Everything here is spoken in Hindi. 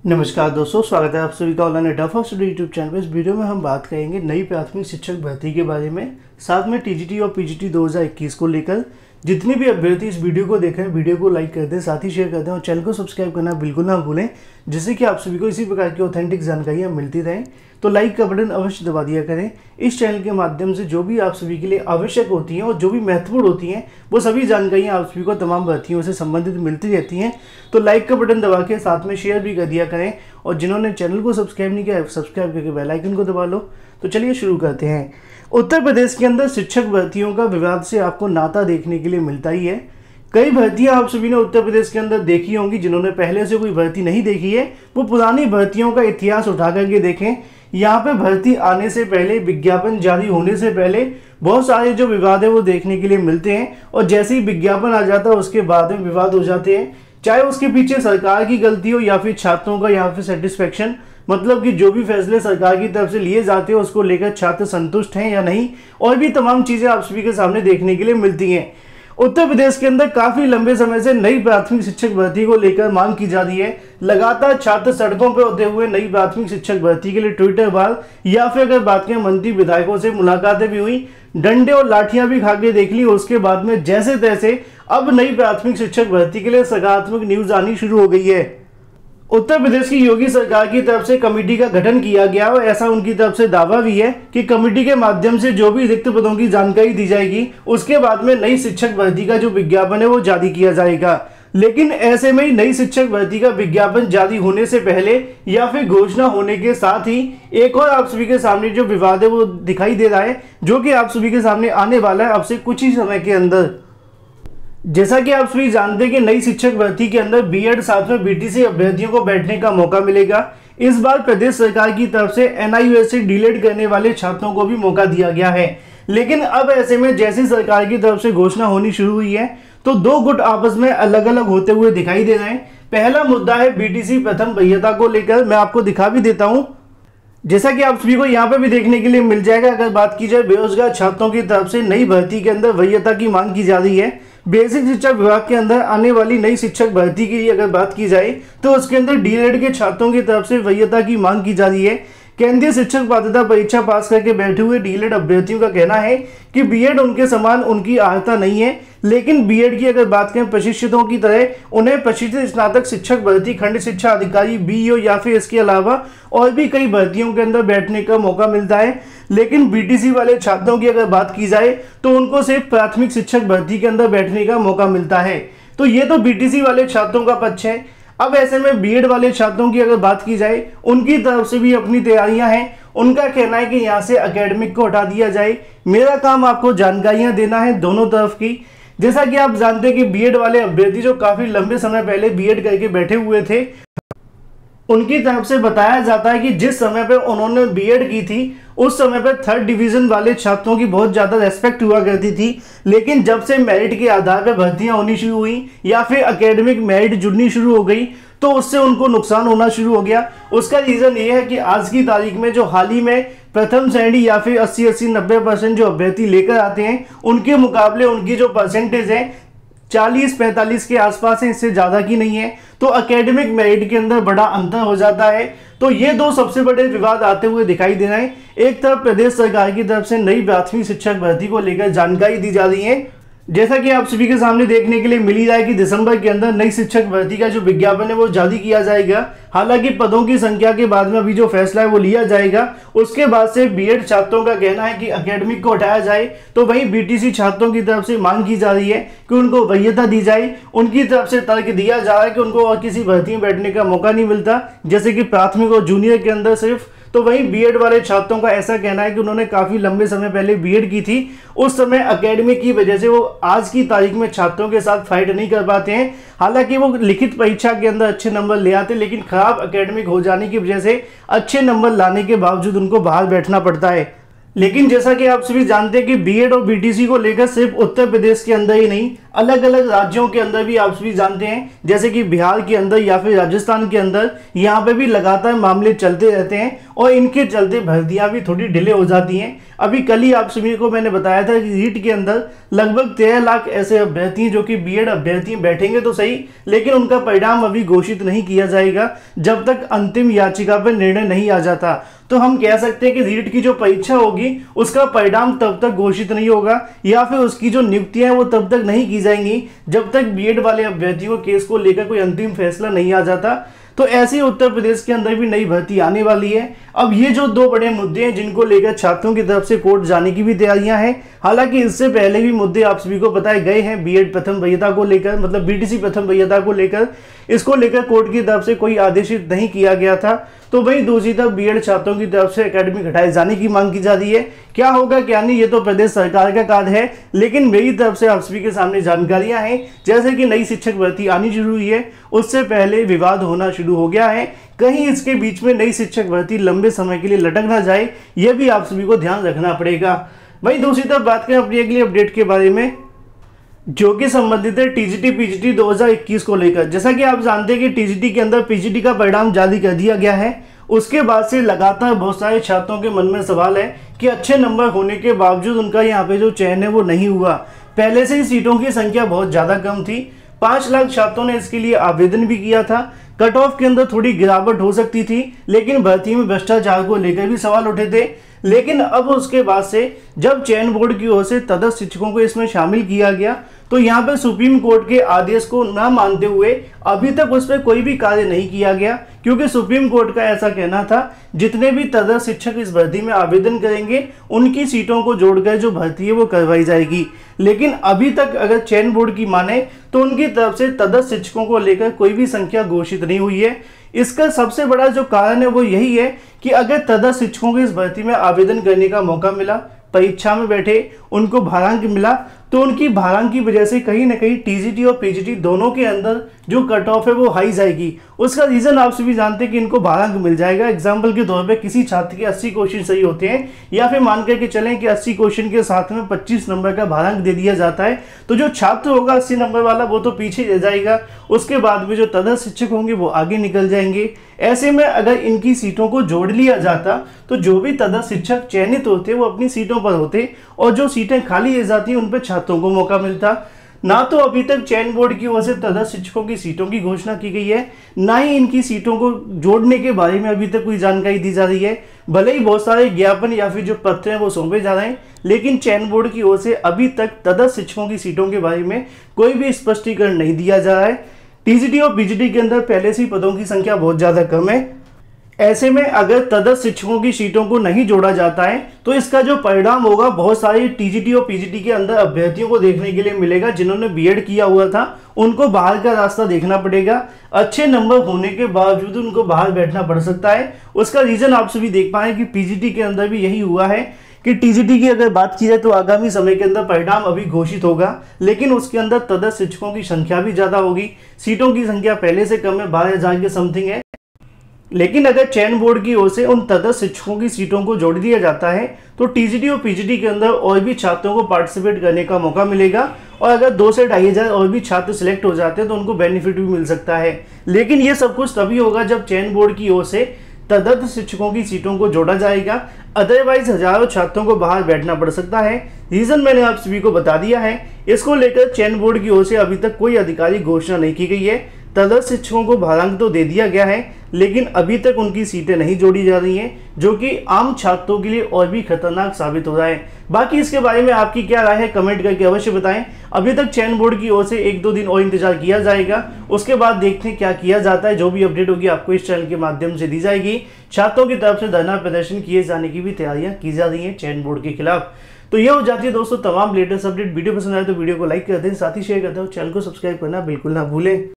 नमस्कार दोस्तों, स्वागत है आप सभी का ऑनलाइन अड्डा फॉर स्टडी यूट्यूब चैनल पर। इस वीडियो में हम बात करेंगे नई प्राथमिक शिक्षक भर्ती के बारे में, साथ में टीजीटी और पीजीटी 2021 को लेकर। जितने भी अभ्यर्थी इस वीडियो को देख रहे हैं, वीडियो को लाइक कर दें, साथ ही शेयर कर दें और चैनल को सब्सक्राइब करना बिल्कुल ना भूलें, जिससे कि आप सभी को इसी प्रकार की ऑथेंटिक जानकारियाँ मिलती रहें। तो लाइक का बटन अवश्य दबा दिया करें। इस चैनल के माध्यम से जो भी आप सभी के लिए आवश्यक होती हैं और जो भी महत्वपूर्ण होती हैं, वो सभी जानकारियाँ आप सभी को तमाम भर्तियों से संबंधित मिलती रहती हैं। तो लाइक का बटन दबा के साथ में शेयर भी कर दिया करें, और जिन्होंने चैनल को सब्सक्राइब नहीं किया, सब्सक्राइब करके बेल आइकन को दबा लो। तो चलिए शुरू करते हैं। उत्तर प्रदेश के अंदर शिक्षक भर्तियों का विवाद से आपको नाता देखने के लिए मिलता ही है। कई भर्तियां आप सभी ने उत्तर प्रदेश के अंदर देखी होंगी। जिन्होंने पहले से कोई भर्ती नहीं देखी है, वो पुरानी भर्तियों का इतिहास उठा करके देखें। यहाँ पे भर्ती आने से पहले, विज्ञापन जारी होने से पहले बहुत सारे जो विवाद है वो देखने के लिए मिलते हैं, और जैसे ही विज्ञापन आ जाता है उसके बाद में विवाद हो जाते हैं। चाहे उसके पीछे सरकार की गलती हो या फिर छात्रों का यहाँ पे सेटिस्फेक्शन, मतलब कि जो भी फैसले सरकार की तरफ से लिए जाते हैं उसको लेकर छात्र संतुष्ट हैं या नहीं, और भी तमाम चीजें आप सभी के सामने देखने के लिए मिलती हैं। उत्तर प्रदेश के अंदर काफी लंबे समय से नई प्राथमिक शिक्षक भर्ती को लेकर मांग की जा रही है। लगातार छात्र सड़कों पर होते हुए नई प्राथमिक शिक्षक भर्ती के लिए ट्विटर पर, या फिर अगर बात करें मंत्री विधायकों से मुलाकातें भी हुई, डंडे और लाठियां भी खा के देख ली। उसके बाद में जैसे तैसे अब नई प्राथमिक शिक्षक भर्ती के लिए सकारात्मक न्यूज आनी शुरू हो गई है। उत्तर प्रदेश की योगी सरकार की तरफ से कमेटी का गठन किया गया, और ऐसा उनकी तरफ से दावा भी है कि कमेटी के माध्यम से जो भी रिक्त पदों की जानकारी दी जाएगी, उसके बाद में नई शिक्षक भर्ती का जो विज्ञापन है वो जारी किया जाएगा। लेकिन ऐसे में ही नई शिक्षक भर्ती का विज्ञापन जारी होने से पहले या फिर घोषणा होने के साथ ही एक और आप सभी के सामने जो विवाद है वो दिखाई दे रहा है, जो कि आप सभी के सामने आने वाला है अब से कुछ ही समय के अंदर। जैसा कि आप सभी जानते हैं कि नई शिक्षक भर्ती के अंदर बीएड साथ में बीटीसी अभ्यर्थियों को बैठने का मौका मिलेगा। इस बार प्रदेश सरकार की तरफ से एनआईयूएस से डीलेट करने वाले छात्रों को भी मौका दिया गया है। लेकिन अब ऐसे में जैसी सरकार की तरफ से घोषणा होनी शुरू हुई है, तो दो गुट आपस में अलग अलग होते हुए दिखाई दे रहे हैं। पहला मुद्दा है बीटीसी प्रथम वरीयता को लेकर। मैं आपको दिखा भी देता हूं, जैसा कि आप सभी को यहाँ पे भी देखने के लिए मिल जाएगा। अगर बात की जाए बेरोजगार छात्रों की तरफ से नई भर्ती के अंदर वरीयता की मांग की जा रही है। बेसिक शिक्षा विभाग के अंदर आने वाली नई शिक्षक भर्ती की अगर बात की जाए, तो उसके अंदर डीएड के छात्रों की तरफ से वरीयता की मांग की जा रही है। केंद्रीय शिक्षक पात्रता परीक्षा पास करके बैठे हुए डीएड अभ्यर्थियों का कहना है कि बीएड उनके समान उनकी अर्हता नहीं है, लेकिन बीएड की अगर बात करें प्रशिक्षितों की तरह उन्हें प्रशिक्षित स्नातक शिक्षक भर्ती, खंड शिक्षा अधिकारी, बीईओ या फिर इसके अलावा और भी कई भर्तियों के अंदर बैठने का मौका मिलता है। लेकिन बीटीसी वाले छात्रों की अगर बात की जाए तो उनको सिर्फ प्राथमिक शिक्षक भर्ती के अंदर बैठने का मौका मिलता है। तो ये तो बीटीसी वाले छात्रों का पक्ष है। अब ऐसे में बीएड वाले छात्रों की अगर बात की जाए, उनकी तरफ से भी अपनी तैयारियां हैं। उनका कहना है कि यहाँ से एकेडमिक को हटा दिया जाए। मेरा काम आपको जानकारियां देना है दोनों तरफ की। जैसा कि आप जानते हैं कि बीएड वाले अभ्यर्थी जो काफी लंबे समय पहले बीएड करके बैठे हुए थे, उनकी तरफ से बताया जाता है कि जिस समय पे उन्होंने बीएड की थी, उस समय पर थर्ड डिवीजन वाले छात्रों की बहुत ज्यादा रेस्पेक्ट हुआ करती थी। लेकिन जब से मेरिट के आधार पर भर्तियां होनी शुरू हुई या फिर एकेडमिक मेरिट जुड़नी शुरू हो गई, तो उससे उनको नुकसान होना शुरू हो गया। उसका रीजन ये है कि आज की तारीख में जो हाल ही में प्रथम श्रेणी या फिर 80-90% जो अभ्यर्थी लेकर आते हैं, उनके मुकाबले उनकी जो परसेंटेज है 40-45 के आसपास है, इससे ज्यादा की नहीं है। तो एकेडमिक मेरिट के अंदर बड़ा अंतर हो जाता है। तो ये दो सबसे बड़े विवाद आते हुए दिखाई दे रहे हैं। एक तरफ प्रदेश सरकार की तरफ से नई प्राथमिक शिक्षक भर्ती को लेकर जानकारी दी जा रही है, जैसा कि आप सभी के सामने देखने के लिए मिल ही रहा है कि दिसंबर के अंदर नई शिक्षक भर्ती का जो विज्ञापन है वो जारी किया जाएगा। हालांकि पदों की संख्या के बाद में अभी जो फैसला है वो लिया जाएगा। उसके बाद से बीएड छात्रों का कहना है कि एकेडमिक को हटाया जाए, तो वहीं बीटीसी छात्रों की तरफ से मांग की जा रही है कि उनको वरीयता दी जाए। उनकी तरफ से तर्क दिया जा रहा है कि उनको और किसी भर्ती में बैठने का मौका नहीं मिलता, जैसे कि प्राथमिक और जूनियर के अंदर सिर्फ। तो वहीं बीएड वाले छात्रों का ऐसा कहना है कि उन्होंने काफी लंबे समय पहले बीएड की थी, उस समय एकेडमिक की वजह से वो आज की तारीख में छात्रों के साथ फाइट नहीं कर पाते हैं। हालांकि वो लिखित परीक्षा के अंदर अच्छे नंबर ले आते, लेकिन खराब एकेडमिक हो जाने की वजह से अच्छे नंबर लाने के बावजूद उनको बाहर बैठना पड़ता है। लेकिन जैसा कि आप सभी जानते हैं कि बीएड और बीटीसी को लेकर सिर्फ उत्तर प्रदेश के अंदर ही नहीं, अलग अलग राज्यों के अंदर भी आप सभी जानते हैं, जैसे कि बिहार के अंदर या फिर राजस्थान के अंदर यहाँ पे भी लगातार मामले चलते रहते हैं और इनके चलते भर्तियां भी थोड़ी डिले हो जाती हैं। अभी कल ही आप सभी को मैंने बताया था कि रीट के अंदर लगभग 13 लाख ऐसे अभ्यर्थी जो कि बीएड अभ्यर्थी बैठेंगे तो सही, लेकिन उनका परिणाम अभी घोषित नहीं किया जाएगा जब तक अंतिम याचिका पर निर्णय नहीं आ जाता। तो हम कह सकते हैं कि रीट की जो परीक्षा होगी उसका परिणाम तब तक घोषित नहीं होगा या फिर उसकी जो नियुक्तियां हैं वो तब तक नहीं की जाएंगी जब तक बीएड वाले अभ्यर्थियों केस को लेकर कोई अंतिम फैसला नहीं आ जाता। तो ऐसे उत्तर प्रदेश के अंदर भी नई भर्ती आने वाली है। अब ये जो दो बड़े मुद्दे हैं जिनको लेकर छात्रों की तरफ से कोर्ट जाने की भी तैयारियां हैं। हालांकि इससे पहले भी मुद्दे आप सभी को बताए गए हैं बीएड प्रथम वरीयता को लेकर, मतलब बीटीसी प्रथम वरीयता को लेकर, इसको लेकर कोर्ट की तरफ से कोई आदेशित नहीं किया गया था। तो वहीं दूसरी तरफ बीएड छात्रों की तरफ से एकेडमी घटाए जाने की मांग की जा रही है। क्या होगा क्या नहीं ये तो प्रदेश सरकार का कार्य है, लेकिन मेरी तरफ से आप सभी के सामने जानकारियां हैं जैसे कि नई शिक्षक भर्ती आनी शुरू हुई है, उससे पहले विवाद होना शुरू हो गया है। कहीं इसके बीच में नई शिक्षक भर्ती लंबे समय के लिए लटक ना जाए, यह भी आप सभी को ध्यान रखना पड़ेगा। वहीं दूसरी तरफ बात करें अपनी अगली अपडेट के बारे में जो कि संबंधित है टीजीटी पीजीटी 2021 को लेकर। जैसा कि आप जानते हैं कि टीजीटी के अंदर पीजीटी का परिणाम जारी कर दिया गया है। उसके बाद से लगातार बहुत सारे छात्रों के मन में सवाल है कि अच्छे नंबर होने के बावजूद उनका यहाँ पे जो चयन है वो नहीं हुआ। पहले से ही सीटों की संख्या बहुत ज़्यादा कम थी, 5 लाख छात्रों ने इसके लिए आवेदन भी किया था। कट ऑफ के अंदर थोड़ी गिरावट हो सकती थी, लेकिन भर्ती में भ्रष्टाचार को लेकर भी सवाल उठे थे। लेकिन अब उसके बाद से जब चयन बोर्ड की ओर से तटस्थ शिक्षकों को इसमें शामिल किया गया तो यहाँ पर सुप्रीम कोर्ट के आदेश को न मानते हुए अभी तक उस पर कोई भी कार्य नहीं किया गया, क्योंकि सुप्रीम कोर्ट का ऐसा कहना था जितने भी तटस्थ शिक्षक इस भर्ती में आवेदन करेंगे उनकी सीटों को जोड़कर जो भर्ती है वो करवाई जाएगी। लेकिन अभी तक अगर चयन बोर्ड की माने तो उनकी तरफ से तटस्थ शिक्षकों को लेकर कोई भी संख्या घोषित नहीं हुई है। इसका सबसे बड़ा जो कारण है वो यही है कि अगर तटस्थ शिक्षकों को इस भर्ती में आवेदन करने का मौका मिला, परीक्षा में बैठे, उनको भारांक मिला, तो उनकी भारांक की वजह से कहीं ना कहीं टीजीटी और पीजीटी दोनों के अंदर जो कट ऑफ है वो हाई जाएगी। उसका रीज़न आप सभी जानते हैं कि इनको भारांक मिल जाएगा। एग्जाम्पल के तौर पे किसी छात्र के 80 क्वेश्चन सही होते हैं या फिर मान करके चलें कि 80 क्वेश्चन के साथ में 25 नंबर का भारांक दे दिया जाता है, तो जो छात्र होगा 80 नंबर वाला वो तो पीछे रह जाएगा। उसके बाद में जो तटस्थ शिक्षक होंगे वो आगे निकल जाएंगे। ऐसे में अगर इनकी सीटों को जोड़ लिया जाता तो जो भी तटस्थ शिक्षक चयनित होते वो अपनी सीटों पर होते और जो सीटें खाली रह जाती उन पर छात्रों को मौका मिलता। ना तो अभी तक चयन बोर्ड की ओर से तटस्थ शिक्षकों की सीटों की घोषणा की गई है, ना ही इनकी सीटों को जोड़ने के बारे में अभी तक कोई जानकारी दी जा रही है। भले ही बहुत सारे ज्ञापन या फिर जो पत्र हैं वो सौंपे जा रहे हैं, लेकिन चयन बोर्ड की ओर से अभी तक तटस्थ शिक्षकों की सीटों के बारे में कोई भी स्पष्टीकरण नहीं दिया जा रहा है। टीजीटी और पीजीटी के अंदर पहले से ही पदों की संख्या बहुत ज़्यादा कम है। ऐसे में अगर तटस्थ शिक्षकों की सीटों को नहीं जोड़ा जाता है तो इसका जो परिणाम होगा बहुत सारे टीजीटी और पीजीटी के अंदर अभ्यर्थियों को देखने के लिए मिलेगा जिन्होंने बीएड किया हुआ था, उनको बाहर का रास्ता देखना पड़ेगा। अच्छे नंबर होने के बावजूद उनको बाहर बैठना पड़ सकता है। उसका रीज़न आप सभी देख पाए कि पीजीटी के अंदर भी यही हुआ है कि टीजीटी की अगर बात की जाए तो आगामी समय के अंदर परिणाम अभी घोषित होगा, लेकिन उसके अंदर तटस्थ शिक्षकों की संख्या भी ज़्यादा होगी। सीटों की संख्या पहले से कम है, 12,000 के समथिंग है। लेकिन अगर चयन बोर्ड की ओर से उन तटस्थ शिक्षकों की सीटों को जोड़ दिया जाता है तो टीजीटी और पीजीटी के अंदर और भी छात्रों को पार्टिसिपेट करने का मौका मिलेगा और अगर 2 से 2,500 और भी छात्र सिलेक्ट हो जाते हैं तो उनको बेनिफिट भी मिल सकता है। लेकिन ये सब कुछ तभी होगा जब चयन बोर्ड की ओर से तटस्थ शिक्षकों की सीटों को जोड़ा जाएगा, अदरवाइज हजारों छात्रों को बाहर बैठना पड़ सकता है। रीजन मैंने आप सभी को बता दिया है। इसको लेकर चयन बोर्ड की ओर से अभी तक कोई आधिकारिक घोषणा नहीं की गई है। तटस्थ शिक्षकों को भारांक तो दे दिया गया है, लेकिन अभी तक उनकी सीटें नहीं जोड़ी जा रही हैं, जो कि आम छात्रों के लिए और भी खतरनाक साबित हो रहा है। बाकी इसके बारे में आपकी क्या राय है कमेंट करके अवश्य बताएं। अभी तक चयन बोर्ड की ओर से 1-2 दिन और इंतजार किया जाएगा, उसके बाद देखते हैं क्या किया जाता है। जो भी अपडेट होगी आपको इस चैनल के माध्यम से दी जाएगी। छात्रों की तरफ से धरना प्रदर्शन किए जाने की भी तैयारियां की जा रही हैं चयन बोर्ड के खिलाफ। तो ये हो जाती है दोस्तों तमाम लेटेस्ट अपडेट। वीडियो पसंद आए तो वीडियो को लाइक कर दें, साथ ही शेयर कर दें, चैनल को सब्सक्राइब करना बिल्कुल ना भूलें।